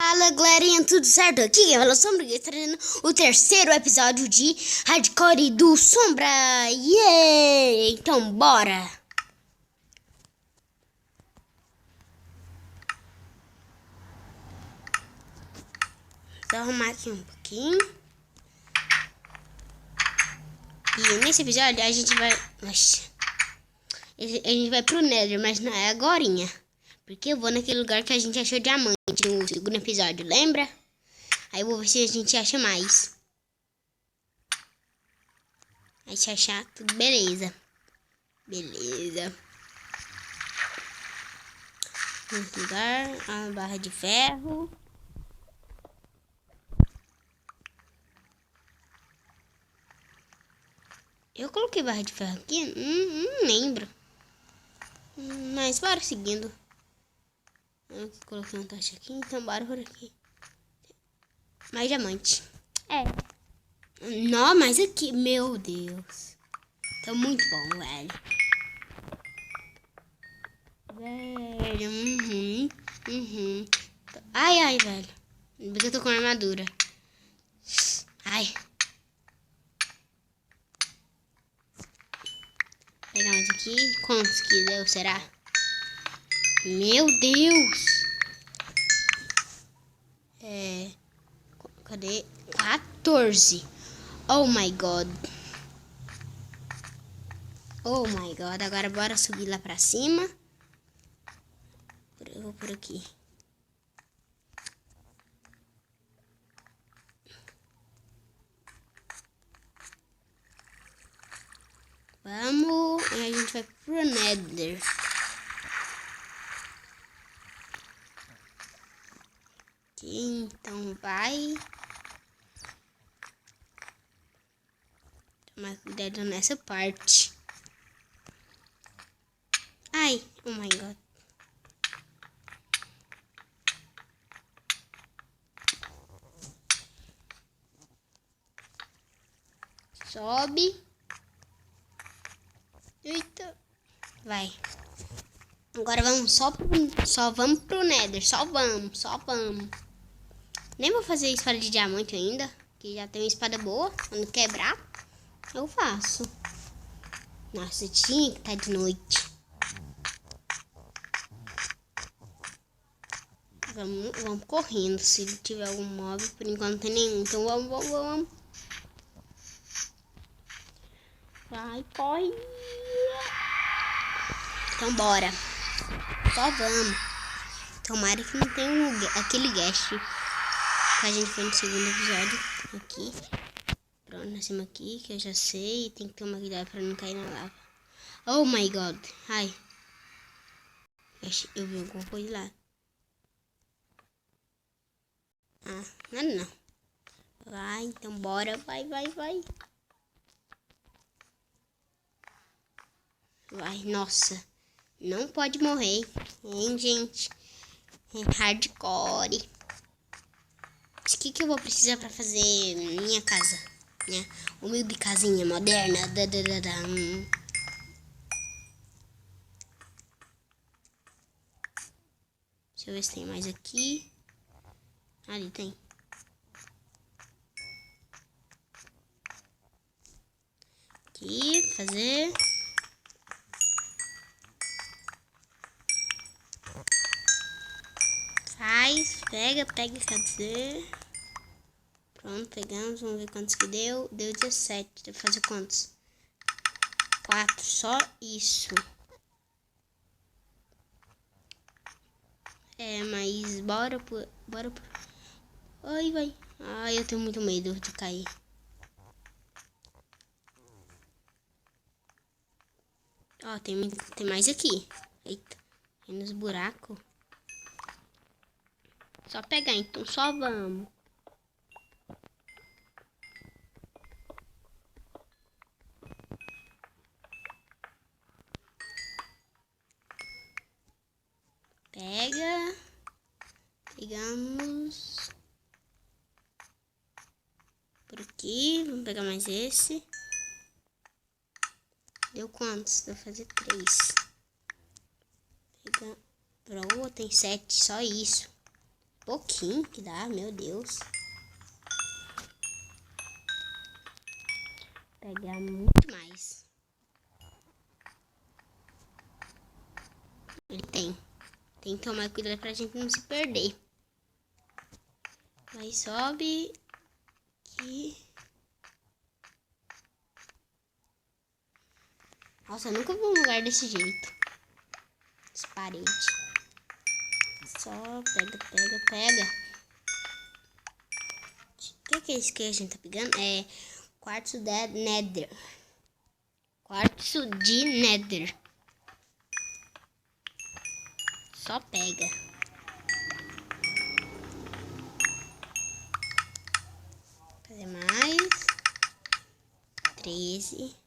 Fala galerinha, tudo certo? Aqui quem fala Sombra, trazendo o terceiro episódio de Hardcore do Sombra. Yeah! Então bora! Vou arrumar aqui um pouquinho. E nesse episódio a gente vai... a gente vai pro Nether, mas não é agorinha. Porque eu vou naquele lugar que a gente achou diamante no segundo episódio, lembra? Aí eu vou ver se a gente acha mais. Aí se achar, tudo beleza. Beleza. Nesse lugar, a barra de ferro. Eu coloquei barra de ferro aqui? Não lembro. Mas bora seguindo. Eu coloquei uma taxa aqui, então bora por aqui. Mais diamante. É. Não, mas aqui, meu Deus. Tá muito bom, velho. Velho, Ai, velho. Porque eu tô com armadura. Ai. Pegar mais aqui. Quantos que deu, será? Meu Deus. Cadê? 14. Oh my god. Oh my god. Agora bora subir lá pra cima. Eu vou por aqui. Vamos. E a gente vai pro Nether. Aqui, então vai. Tomar cuidado nessa parte. Ai, oh my god. Sobe. Eita. Vai. Agora vamos só vamos pro Nether. Só vamos. Nem vou fazer espada de diamante ainda, que já tem uma espada boa. Quando quebrar, eu faço. Nossa, tinha que estar de noite. Vamos correndo. Se tiver algum mob, por enquanto não tem nenhum. Então vamos. Vai, corre. Então bora. Só vamos. Tomara que não tenha aquele guest que a gente foi no segundo episódio. Aqui. Pronto, nós temos aqui, que eu já sei. Tem que tomar cuidado pra não cair na lava. Oh my god. Ai. Eu vi alguma coisa lá. Ah, não. Vai, então bora. Vai. Vai, nossa. Não pode morrer. Hein, gente? É hardcore. O que eu vou precisar pra fazer minha casa? Minha humilde casinha moderna. Deixa eu ver se tem mais aqui. Ali tem. Aqui, fazer. Pega, quer dizer. Pronto, pegamos, vamos ver quantos que deu. Deu 17, deve fazer quantos? 4, só isso. Mas bora por... Ai, vai. Ai, eu tenho muito medo de cair. Ó, tem mais aqui. Eita, tem nos buracos. Só pegar, então só vamos. Pegamos. Por aqui, vamos pegar mais esse. Deu quantos? Deu fazer 3. Pega. Pronto, tem 7, só isso. pouquinho que dá, meu Deus. Pegar muito mais. Ele tem. Tem que tomar cuidado pra gente não se perder. Aí sobe aqui. Nossa, eu nunca vi um lugar desse jeito. As paredes. Só pega. O que é isso que a gente tá pegando? É quartzo de Nether. Quartzo de Nether. Só pega. Fazer mais. 13.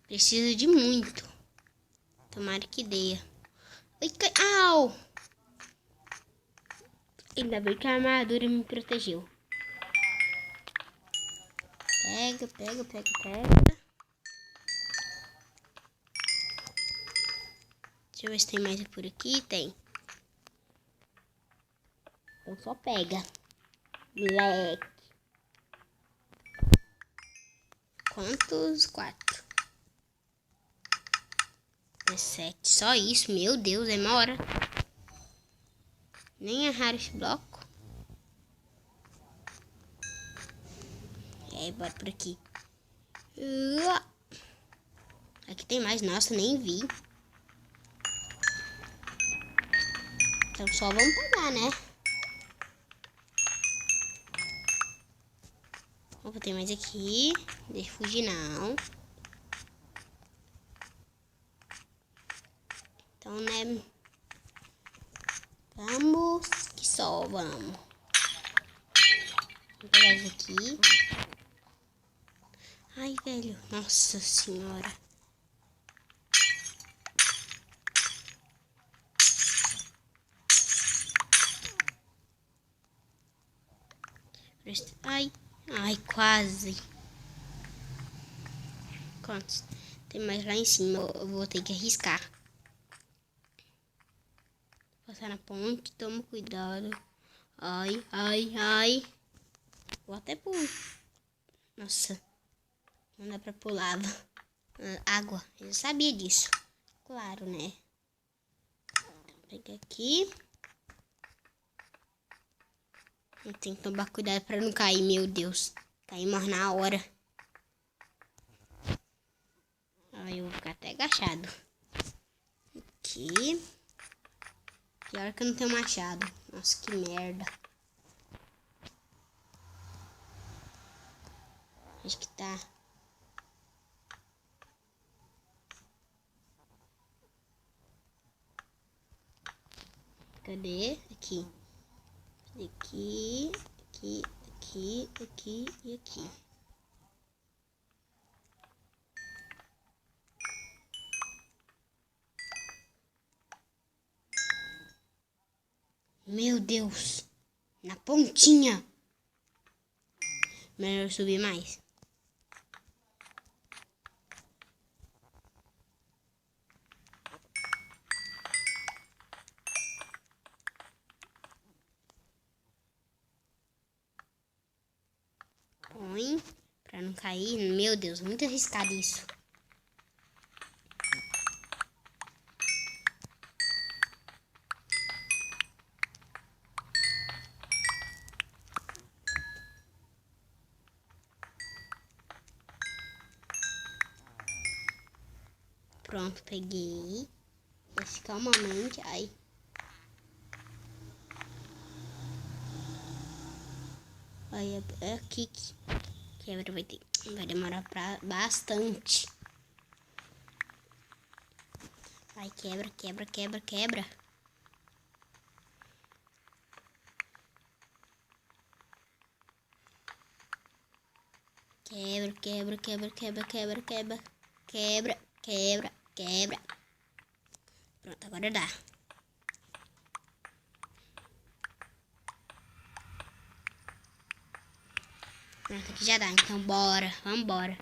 Preciso de muito. Tomara que dê. Au! Ainda bem que a armadura me protegeu. Pega. Deixa eu ver se tem mais por aqui. Tem. Então só pega. Moleque. Quantos? 4. 17. Só isso. Meu Deus, é uma hora. Nem é raro esse bloco. É, bora por aqui. Aqui tem mais. Nossa, nem vi. Então só vamos pegar, né? Opa, tem mais aqui. Deixa eu fugir, não. Então, né? Vamos que só, vamos. Vou pegar isso aqui. Ai, velho. Nossa senhora. Ai, quase. Quantos? Tem mais lá em cima. Eu vou ter que arriscar. Passar na ponte. Toma cuidado. Ai. Vou até pôr. Nossa. Não dá pra pular. Água. Eu sabia disso. Claro, né? Pega aqui. Eu tenho que tomar cuidado pra não cair, meu Deus. Cair mais na hora. Aí eu vou ficar até agachado. Aqui. Pior que eu não tenho machado. Nossa, que merda. Acho que tá. Cadê? Aqui. Aqui e aqui. Meu Deus. Na pontinha. Melhor subir mais. Põe pra não cair. Meu Deus, muito arriscado isso. Pronto, peguei. Desce calmamente. Ai. Aí é aqui que quebra, vai demorar bastante. Vai, quebra. Quebra. Pronto, agora dá. Pronto, aqui já dá. Então bora, vambora.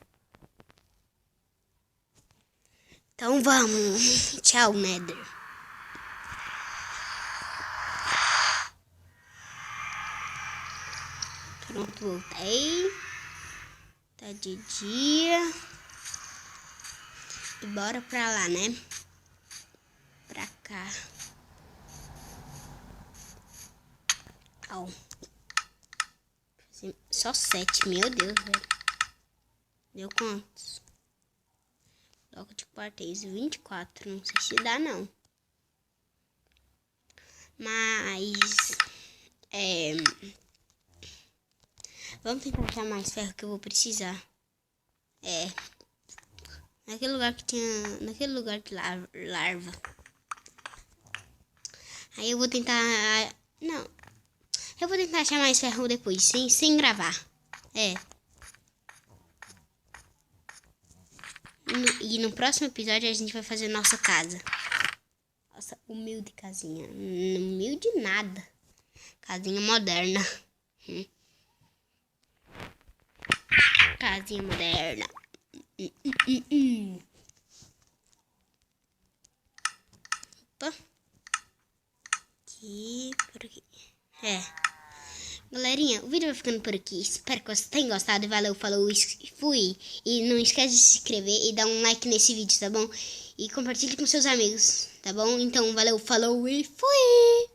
Então vamos. Tchau, Nether. Pronto, voltei. Tá de dia. E bora pra lá, né? Pra cá. Ó. Só 7, meu Deus, velho. Deu quantos? Bloco de quartéis, 24. Não sei se dá, não. Mas... vamos tentar achar mais ferro que eu vou precisar. Naquele lugar que tinha... Naquele lugar de larva. Aí eu vou tentar... Não. Eu vou tentar achar mais ferro depois, sem gravar. E no próximo episódio a gente vai fazer nossa casa. Nossa humilde casinha. Não humilde nada. Casinha moderna. Casinha moderna. Opa. Aqui, por aqui. Galerinha, o vídeo vai ficando por aqui. Espero que vocês tenham gostado. Valeu, falou, fui. E não esquece de se inscrever e dar um like nesse vídeo, tá bom? E compartilhe com seus amigos, tá bom? Então, valeu, falou e fui!